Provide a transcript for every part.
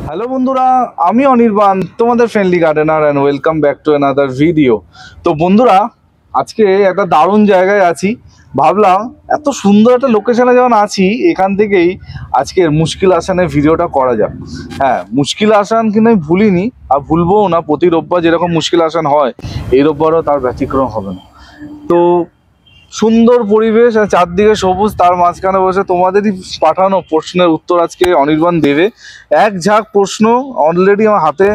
Hello বন্ধুরা, আমি অনির্বাণ, তোমাদের friendly gardener and welcome back to another video. তো বন্ধুরা, আজকে একটা দারুণ জায়গায় আছি। ভাবলাম এত সুন্দর একটা লোকেশনে যখন আছি, এখান থেকেই আজকের মুশকিল আসানের ভিডিওটা করা যাক। হ্যাঁ, মুশকিল আসান কিন্তু আমি ভুলিনি আর ভুলবও না। প্রতি রোববার যেরকম মুশকিল আসান হয়, এই রোববারও তার ব্যতিক্রম হবে না। তো সুন্দর পরিবেশ আর চারদিকে সবুজ, তার মাঝখানে বসে তোমাদেরই পাঠানো প্রশ্নের উত্তর আজকে অনির্বাণ দেবে। এক ঝাঁক প্রশ্ন অলরেডি আমার হাতে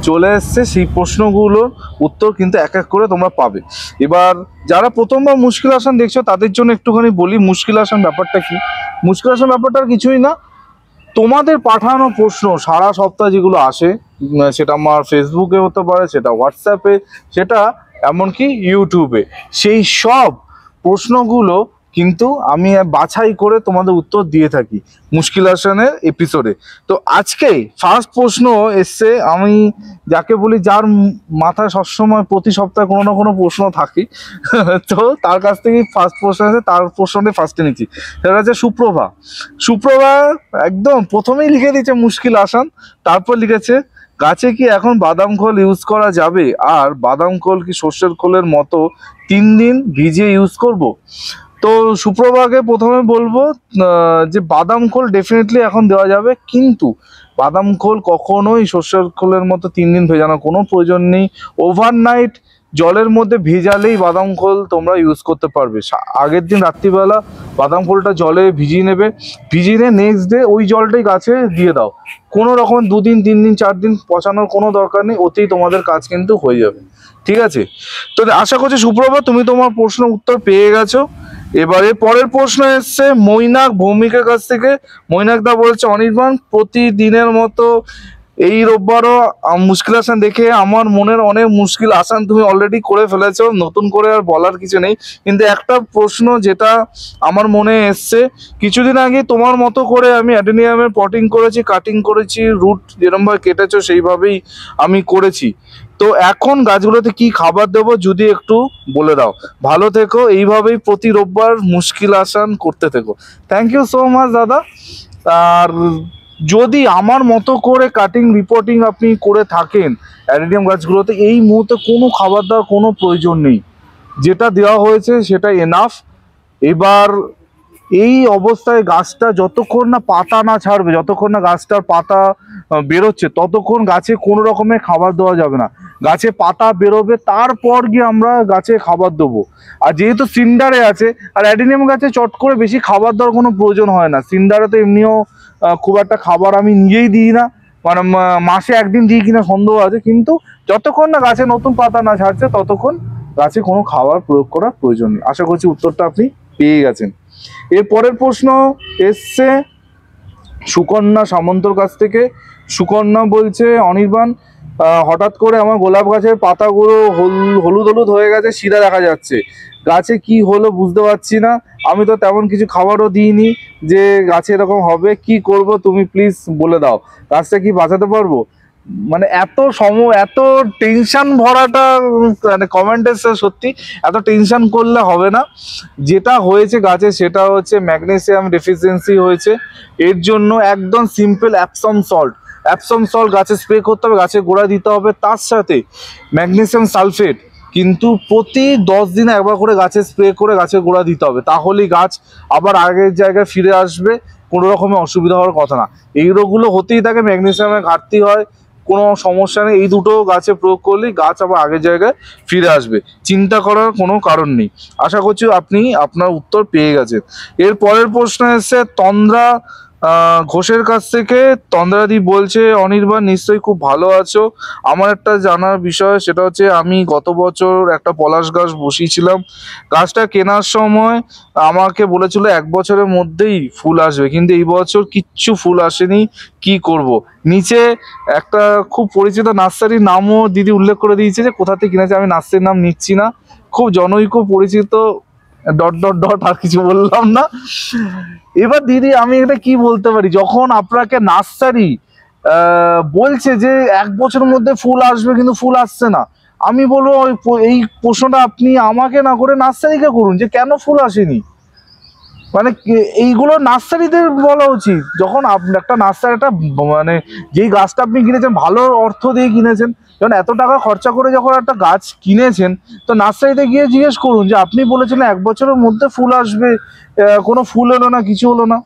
চলে এসছে, সেই প্রশ্নগুলোর উত্তর কিন্তু এক এক করে তোমরা পাবে। এবার যারা প্রথমবার মুশকিল আসান দেখছো তাদের জন্য একটুখানি বলি, মুশকিল আসান ব্যাপারটা কি। মুশকিল আসান ব্যাপারটা আর কিছুই না, তোমাদের পাঠানো প্রশ্ন সারা সপ্তাহ যেগুলো আসে, সেটা আমার ফেসবুকে হতে পারে, সেটা হোয়াটসঅ্যাপে, সেটা এমনকি ইউটিউবে, সেই সব প্রশ্নগুলো কিন্তু আমি বাছাই করে তোমাদের উত্তর দিয়ে থাকি মুশকিল আসানের এপিসোডে। তো আজকে ফার্স্ট প্রশ্ন এসছে, আমি যাকে বলি যার মাথায় সবসময় প্রতি সপ্তাহে কোনো না কোনো প্রশ্ন থাকে তো তার কাছ থেকেই ফার্স্ট প্রশ্ন আছে, তার প্রশ্নটা ফার্স্টে নিচ্ছি। সেটা হচ্ছে সুপ্রভা। সুপ্রভা একদম প্রথমেই লিখে দিয়েছে মুশকিল আসান, তারপর লিখেছে গাছে কি এখন বাদাম খোল ইউজ করা যাবে, আর বাদাম খোল কি সর্ষের খোলের মতো 3 দিন ভিজিয়ে ইউজ করব। তো সুপ্রভাকে প্রথমে বলবো যে বাদাম খোল ডেফিনেটলি এখন দেওয়া যাবে, কিন্তু বাদাম খোল কখনোই সর্ষের খোলের মতো 3 দিন ভেজানোর কোনো প্রয়োজন নেই। ওভারনাইট জলের মধ্যে ভেজালেই বাদাম খোল তোমরা ইউজ করতে পারবে। আগের দিন রাত্রিবেলা বাদাম খোলটা জলে ভিজিয়ে নেবে, ভিজিয়ে নিয়ে নেক্সট ডে ওই জলটাই গাছে দিয়ে দাও। কোনো রকম 2 দিন 3 দিন 4 দিন পচানোর কোনো দরকার নেই, ওতেই তোমাদের কাজ কিন্তু হয়ে যাবে। ঠিক আছে, তো আশা করছি সুপ্রভা তুমি তোমার প্রশ্ন উত্তর পেয়ে গেছো। এবারে পরের প্রশ্ন এসছে মৈনাক ভৌমিকের কাছ থেকে। মৈনাক দা বলছে অনির্বাণ, প্রতিদিনের মতো এই রোববারও মুশকিল আসান দেখে আমার মনের অনেক মুশকিল আসান তুমি অলরেডি করে ফেলেছো, নতুন করে আর বলার কিছু নেই। কিন্তু একটা প্রশ্ন যেটা আমার মনে এসছে, কিছুদিন আগে তোমার মতো করে আমি অ্যাডেনিয়ামের পটিং করেছি, কাটিং করেছি, রুট যেরকমভাবে কেটেছো সেইভাবেই আমি করেছি। তো এখন গাছগুলোতে কি খাবার দেবো যদি একটু বলে দাও। ভালো থেকো, এইভাবেই প্রতি রোববার মুশকিল আসান করতে থেকো। থ্যাংক ইউ সো মাচ দাদা। আর যদি আমার মতো করে কাটিং রিপোর্টিং আপনি করে থাকেন অ্যাডেনিয়াম গাছগুলোতে, এই মুহূর্তে কোনো খাবার দেওয়ার কোনো প্রয়োজন নেই, যেটা দেওয়া হয়েছে সেটা এনাফ। এবার এই অবস্থায় গাছটা যতক্ষণ না পাতা না ছাড়বে, যতক্ষণ না গাছটার পাতা বেরোচ্ছে, ততক্ষণ গাছে কোনো রকমের খাবার দেওয়া যাবে না। গাছে পাতা বেরোবে, তারপর গিয়ে আমরা গাছে খাবার দেবো। আর যেহেতু সিন্ডারে আছে, আর অ্যাডিনিয়াম গাছে চট করে বেশি খাবার দেওয়ার কোনো প্রয়োজন হয় না। সিন্ডারে তো এমনিও খুব একটা খাবার আমি নিজেই দিই না, মানে মাসে একদিন দিই কিনা সন্দেহ আছে। কিন্তু যতক্ষণ না গাছে নতুন পাতা না ছাড়ছে, ততক্ষণ গাছে কোনো খাবার প্রয়োগ করার প্রয়োজন নেই। আশা করছি উত্তরটা আপনি পেয়ে গেছেন। এর পরের প্রশ্ন এসছে সুকন্যা সামন্তর কাছ থেকে। সুকন্যা বলছে অনির্বাণ, হঠাৎ করে আমার গোলাপ গাছের পাতাগুলো হলুদ হলুদ হয়ে গেছে, শিরা দেখা যাচ্ছে, গাছে কি হলো বুঝতে পারছি না। আমি তো তেমন কিছু খাবারও দিইনি যে গাছে এরকম হবে, কি করব তুমি প্লিজ বলে দাও, গাছটা কি বাঁচাতে পারবো। মানে এত টেনশন ভরাটা মানে কমেন্ট এসে, সত্যি এত টেনশন করলে হবে না। যেটা হয়েছে গাছে সেটা হচ্ছে ম্যাগনেসিয়াম ডেফিসিয়েন্সি হয়েছে। এর জন্য একদম সিম্পল অ্যাপসম সল্ট গাছে স্প্রে করতে হবে, গাছে গোড়া দিতে হবে, তার সাথে ম্যাগনেসিয়াম সালফেট কিন্তু প্রতি 10 দিনে একবার করে গাছে স্প্রে করে গাছের গোড়া দিতে হবে। তাহলেই গাছ আবার আগের জায়গায় ফিরে আসবে, কোনো রকমের অসুবিধা হওয়ার কথা না। এই রোগগুলো হতেই থাকে, ম্যাগনেসিয়ামের ঘাটতি হয়, কোনো সমস্যা নেই। এই দুটো গাছে প্রয়োগ করলেই গাছ আবার আগের জায়গায় ফিরে আসবে, চিন্তা করার কোনো কারণ নেই। আশা করছি আপনি আপনার উত্তর পেয়ে গেছেন। এর পরের প্রশ্ন এসছে তন্দ্রা ঘোষের কাছ থেকে। তন্দ্রাদি বলছে অনির্বাণ নিশ্চয়ই খুব ভালো আছো। আমার একটা জানার বিষয়, সেটা হচ্ছে আমি গত বছর একটা পলাশ গাছ বসিয়েছিলাম। গাছটা কেনার সময় আমাকে বলেছিল 1 বছরের মধ্যেই ফুল আসবে, কিন্তু এই বছর কিচ্ছু ফুল আসেনি, কি করব। নিচে একটা খুব পরিচিত নার্সারির নামও দিদি উল্লেখ করে দিয়েছে, যে কোথা থেকে কিনেছে, আমি নার্সারির নাম নিচ্ছি না, খুব জনৈক পরিচিত ডট ডট ডট, আর কিছু বললাম না। এবার দিদি আমি এটা কি বলতে পারি, যখন আপনাকে নার্সারি বলছে যে 1 বছরের মধ্যে ফুল আসবে কিন্তু ফুল আসছে না, আমি বলবো এই প্রশ্নটা আপনি আমাকে না করে নার্সারিকে করুন, যে কেন ফুল আসেনি। মানে এইগুলো নার্সারিতে বলা উচিত। যখন একটা নার্সারি, একটা মানে যেই গাছটা আপনি কিনেছেন ভালো অর্থ দিয়ে কিনেছেন, যখন এত টাকা খরচা করে যখন একটা গাছ কিনেছেন, তো নার্সারিতে গিয়ে জিজ্ঞেস করুন যে আপনি বলেছিলেন 1 বছরের মধ্যে ফুল আসবে, কোনো ফুল হলো না, কিছু হলো না,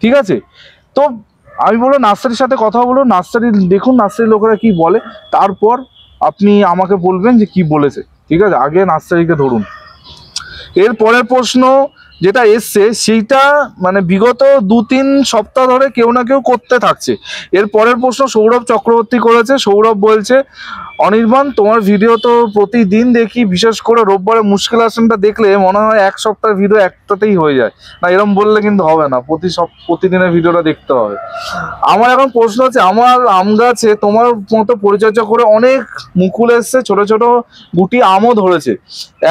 ঠিক আছে? তো আমি বলবো নার্সারির সাথে কথা বলুন, নার্সারি দেখুন নার্সারির লোকেরা কি বলে, তারপর আপনি আমাকে বলবেন যে কি বলেছে, ঠিক আছে? আগে নার্সারিকে ধরুন। এর পরের প্রশ্ন যেটা এসছে সেইটা মানে বিগত 2-3 সপ্তাহ ধরে কেউ না কেউ করতে থাকছে। এর পরের প্রশ্ন সৌরভ চক্রবর্তী করেছে। সৌরভ বলছে, অনির্বাণ তোমার ভিডিও তো প্রতিদিন দেখি, বিশেষ করে রোববারে মুশকিল আসনটা দেখলে মনে হয় 1 সপ্তাহের ভিডিও একটাতেই হয়ে যায়। না, এরকম বললে কিন্তু হবে না, প্রতিদিনের ভিডিওটা দেখতে হবে। আমার এখন প্রশ্ন হচ্ছে, আমার আম গাছে তোমার মতো পরিচর্যা করে অনেক মুকুল এসছে, ছোট ছোট গুটি আমও ধরেছে,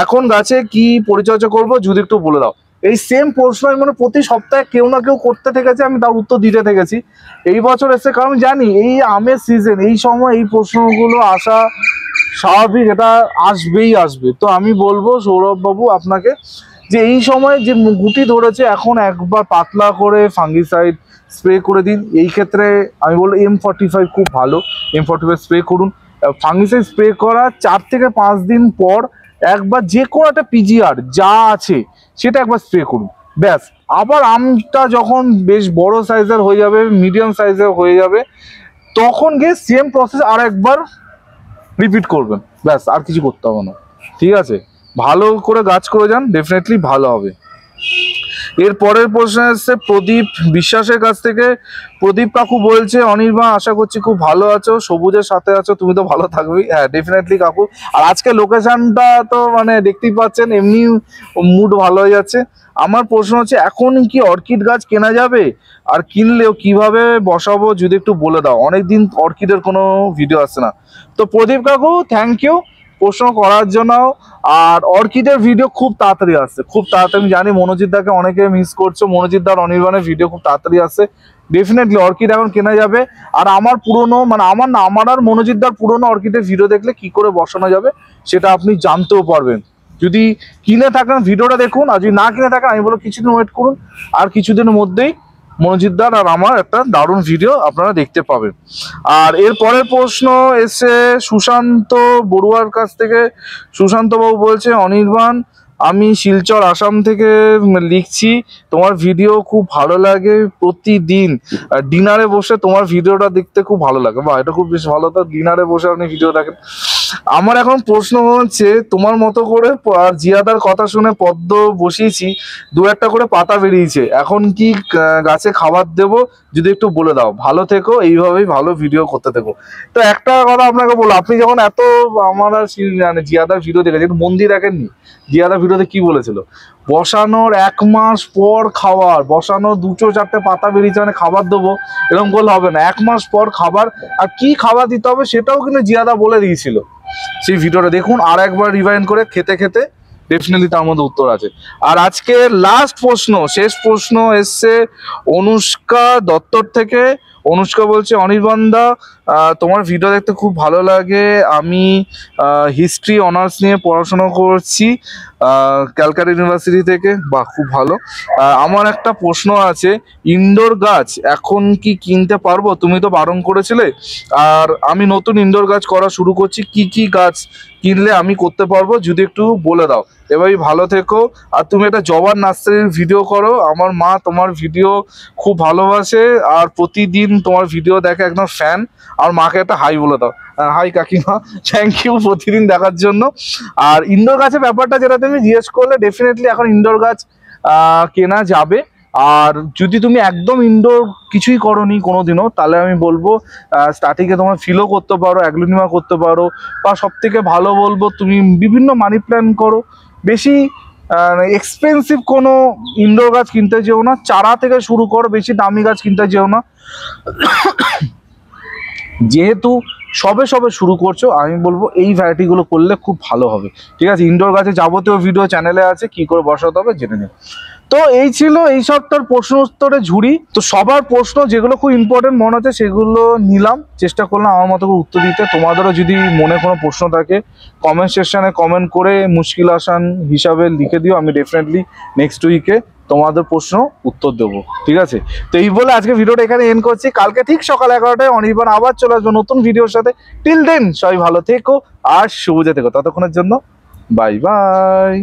এখন গাছে কি পরিচর্যা করব যদি একটু বলে দাও। এই সেম প্রশ্ন মানে প্রতি সপ্তাহে কেউ না কেউ করতে থেকেছে, আমি তার উত্তর দিতে থেকেছি। এই বছর এসছে কারণ জানি এই আমের সিজন, এই সময় এই প্রশ্নগুলো আসা স্বাভাবিক, এটা আসবেই আসবে। তো আমি বলবো সৌরভ বাবু আপনাকে যে এই সময় যে গুটি ধরেছে, এখন একবার পাতলা করে ফাঙ্গিসাইড স্প্রে করে দিন। এই ক্ষেত্রে আমি বলবো M45 খুব ভালো, M45 স্প্রে করুন। ফাঙ্গিসাইড স্প্রে করা 4 থেকে 5 দিন পর একবার যে কোনো একটা পিজিআর যা আছে সেটা একবার স্প্রে করুন, ব্যাস। আবার আমটা যখন বেশ বড় সাইজের হয়ে যাবে, মিডিয়াম সাইজের হয়ে যাবে, তখন গিয়ে সেম প্রসেস আর একবার রিপিট করবেন, ব্যাস, আর কিছু করতে হবে না, ঠিক আছে? ভালো করে গাছ করে যান, ডেফিনেটলি ভালো হবে। এর পরের প্রশ্ন এসছে প্রদীপ বিশ্বাসের কাছ থেকে। প্রদীপ কাকু বলছে, অনির্বাণ আশা করছি খুব ভালো আছো, সবুজের সাথে আছো, তুমি তো ভালো থাকবেই। হ্যাঁ, ডেফিনেটলি কাকু। আর আজকে লোকেশনটা তো মানে দেখতেই পাচ্ছেন, এমনি মুড ভালো হয়ে যাচ্ছে। আমার প্রশ্ন হচ্ছে, এখন কি অর্কিড গাছ কেনা যাবে? আর কিনলেও কিভাবে বসাবো যদি একটু বলে দাও, অনেকদিন অর্কিডের কোনো ভিডিও আসছে না। তো প্রদীপ কাকু, থ্যাংক ইউ প্রশ্ন করার জন্য। আর অর্কিডের ভিডিও খুব তাড়াতাড়ি আসছে, খুব তাড়াতাড়ি। আমি জানি মনোজিৎ দাকে অনেকে মিস করছো, মনোজিৎ দার অনির্বাণের ভিডিও খুব তাড়াতাড়ি আসছে, ডেফিনেটলি অর্কিড এখন কেনা যাবে। আর আমার পুরনো মানে আমার আর মনোজিৎ দার পুরনো অর্কিডের ভিডিও দেখলে কি করে বসানো যাবে সেটা আপনি জানতেও পারবেন। যদি কিনে থাকেন ভিডিওটা দেখুন, আর যদি না কিনে থাকেন আমি বলবো কিছুদিন ওয়েট করুন, আর কিছুদিনের মধ্যেই মনোজিৎ দার আর আমার একটা দারুণ ভিডিও আপনারা দেখতে পাবেন। আর এর পরের প্রশ্ন এসে সুশান্ত বড়ুয়ার কাছ থেকে। সুশান্ত বাবু বলছে, অনির্বাণ আমি শিলচর আসাম থেকে লিখছি, তোমার ভিডিও খুব ভালো লাগে, প্রতিদিন ডিনারে বসে তোমার ভিডিওটা দেখতে খুব ভালো লাগে। বা এটা খুব বেশ ভালো, তো ডিনারে বসে আপনি ভিডিও দেখেন। আমার এখন প্রশ্ন হচ্ছে, তোমার মতো করে জিয়াদার কথা শুনে পদ্ম বসিয়েছি, 2-1টা করে পাতা বেরিয়েছে, এখন কি গাছে খাবার দেবো যদি একটু বলে দাও। ভালো থেকো, এইভাবেই ভালো ভিডিও করতে থেকো। তো একটা কথা আপনাকে বলো, আপনি যখন এত আমার জিয়াদার ভিডিও দেখেছেন, একটু মন দিয়ে দেখেননি জিয়াদার ভিডিওতে কি বলেছিল? বসানোর 1 মাস পর খাবার, বসানোর 2-4টে পাতা বেরিয়েছে মানে খাবার দেবো, এরকম করলে হবে না। 1 মাস পর খাবার, আর কি খাবার দিতে হবে সেটাও কিন্তু জিয়াদা বলে দিয়েছিল। সেই ভিডিওটা দেখুন আর একবার রিভাইন্ড করে, খেতে খেতে ডেফিনেটলি তার মধ্যে উত্তর আছে। আর আজকে লাস্ট প্রশ্ন, শেষ প্রশ্ন এসছে অনুষ্কা দত্তর থেকে। অনুষ্কা বলছে, অনির্বাণ দা তোমার ভিডিও দেখতে খুব ভালো লাগে, আমি হিস্ট্রি অনার্স নিয়ে পড়াশোনা করছি ক্যালকাটা ইউনিভার্সিটি থেকে। বাহ, খুব ভালো। আমার একটা প্রশ্ন আছে, ইনডোর গাছ এখন কি কিনতে পারবো? তুমি তো বারণ করেছিলে, আর আমি নতুন ইনডোর গাছ করা শুরু করছি, কি কি গাছ কিনলে আমি করতে পারবো যদি একটু বলে দাও। এভাবেই ভালো থেকো। আর তুমি একটা জবার নার্সারির ভিডিও করো, আমার মা তোমার ভিডিও খুব ভালোবাসে আর প্রতিদিন তোমার ভিডিও দেখে, একদম ফ্যান। আর মাকে একটা হাই বলে দাও। হাই কাকিমা, থ্যাংক ইউ প্রতিদিন দেখার জন্য। আর ইনডোর গাছের ব্যাপারটা যেটা তুমি জিজ্ঞেস করলে, ডেফিনেটলি এখন ইনডোর গাছ কেনা যাবে। আর যদি তুমি একদম ইনডোর কিছুই করোনি কোনোদিনও, তাহলে আমি বলবো স্টার্টিংয়ে তোমার ফিলও করতে পারো, অ্যাগ্লোনিমা করতে পারো, বা সব থেকে ভালো বলবো তুমি বিভিন্ন মানি প্ল্যান্ট করো। বেশি এক্সপেন্সিভ কোনো ইনডোর গাছ কিনতে যেও না, চারা থেকে শুরু করো, বেশি দামি গাছ কিনতে যেও না। যেহেতু সবে সবে শুরু করছো, আমি বলবো এই ভ্যারাইটিগুলো করলে খুব ভালো হবে, ঠিক আছে? ইনডোর গাছে যাবতীয় ভিডিও চ্যানেলে আছে, কি করে বসাতে হবে জেনে নিও। তো এই ছিল এই সপ্তাহের প্রশ্ন উত্তরে ঝুড়ি। তো সবার প্রশ্ন যেগুলো খুব ইম্পর্টেন্ট মনে হচ্ছে সেগুলো নিলাম, চেষ্টা করলাম আমার মতো করে উত্তর দিতে। তোমাদেরও যদি মনে কোনো প্রশ্ন থাকে কমেন্ট সেকশানে কমেন্ট করে মুশকিল আসান হিসাবে লিখে দিও, আমি ডেফিনেটলি নেক্সট উইকে তোমাদের প্রশ্ন উত্তর দেবো, ঠিক আছে? তো এই বলে আজকে ভিডিওটা এখানে এন্ড করছি। কালকে ঠিক সকাল 11টায় অনির্বাণ আবার চলে আসবো নতুন ভিডিওর সাথে। টিল দেন সবাই ভালো থেকো আর সবুজে থেকো, ততক্ষণের জন্য বাই বাই।